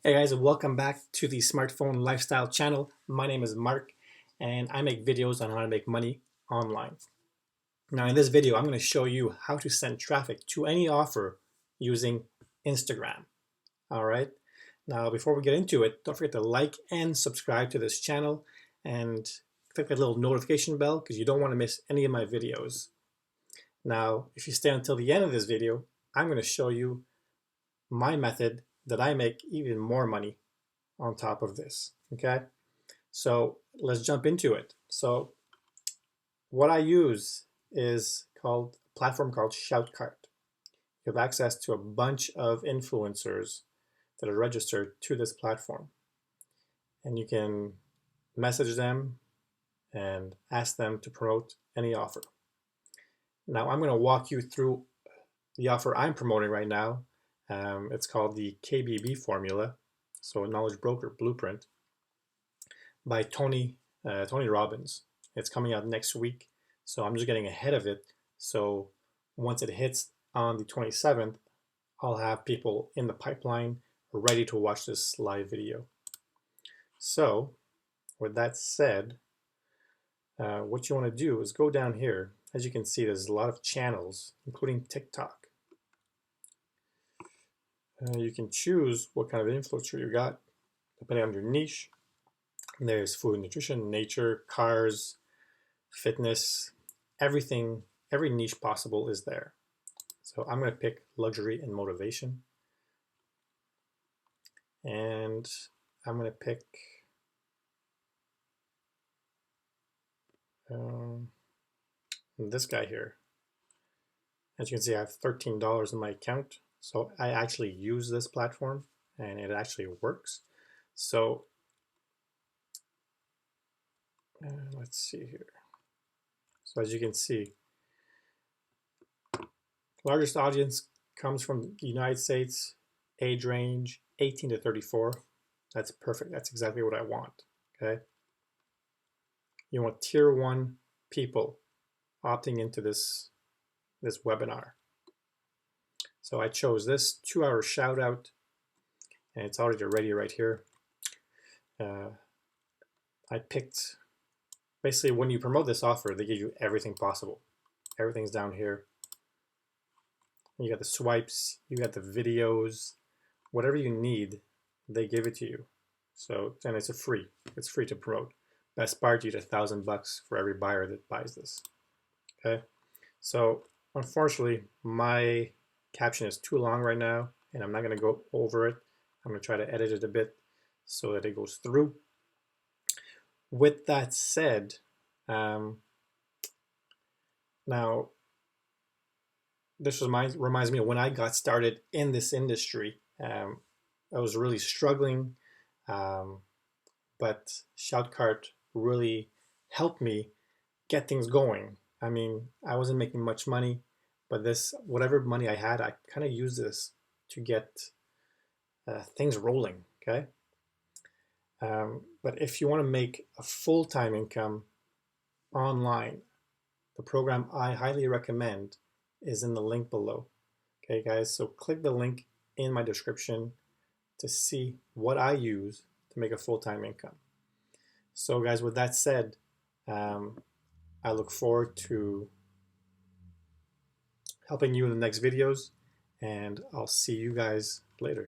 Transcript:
Hey guys, welcome back to the Smartphone Lifestyle channel. My name is Mark and I make videos on how to make money online. Now in this video, I'm going to show you how to send traffic to any offer using Instagram. All right. Now before we get into it, don't forget to like and subscribe to this channel and click that little notification bell because you don't want to miss any of my videos. Now, if you stay until the end of this video, I'm going to show you my method that I make even more money on top of this. Okay, so let's jump into it. So what I use is a platform called Shoutcart. You have access to a bunch of influencers that are registered to this platform, and you can message them and ask them to promote any offer. Now I'm going to walk you through the offer I'm promoting right now. It's called the KBB formula, so Knowledge Broker Blueprint, by Tony Robbins. It's coming out next week, so I'm just getting ahead of it. So once it hits on the 27th, I'll have people in the pipeline ready to watch this live video. So with that said, what you want to do is go down here. As you can see, there's a lot of channels, including TikTok. You can choose what kind of influencer you got, depending on your niche. And there's food and nutrition, nature, cars, fitness, everything, every niche possible is there. So I'm going to pick luxury and motivation. And I'm going to pick this guy here. As you can see, I have $13 in my account. So I actually use this platform and it actually works. So let's see here. So as you can see, largest audience comes from the United States, age range 18 to 34. That's perfect. That's exactly what I want. Okay. You want tier 1 people opting into this webinar. So I chose this 2-hour shout out, and it's already ready right here. I picked, basically when you promote this offer, they give you everything possible. Everything's down here. You got the swipes, you got the videos, whatever you need, they give it to you. So, and it's free to promote. Best part, you get $1,000 for every buyer that buys this. Okay, so unfortunately, my caption is too long right now, and I'm not going to go over it. I'm going to try to edit it a bit so that it goes through. With that said, now this reminds me of when I got started in this industry. I was really struggling, but Shoutcart really helped me get things going. I mean, I wasn't making much money, but whatever money I had, I kind of used this to get things rolling. Okay. But if you want to make a full-time income online, the program I highly recommend is in the link below. Okay, guys, so click the link in my description to see what I use to make a full-time income. So guys, with that said, I look forward to helping you in the next videos, and I'll see you guys later.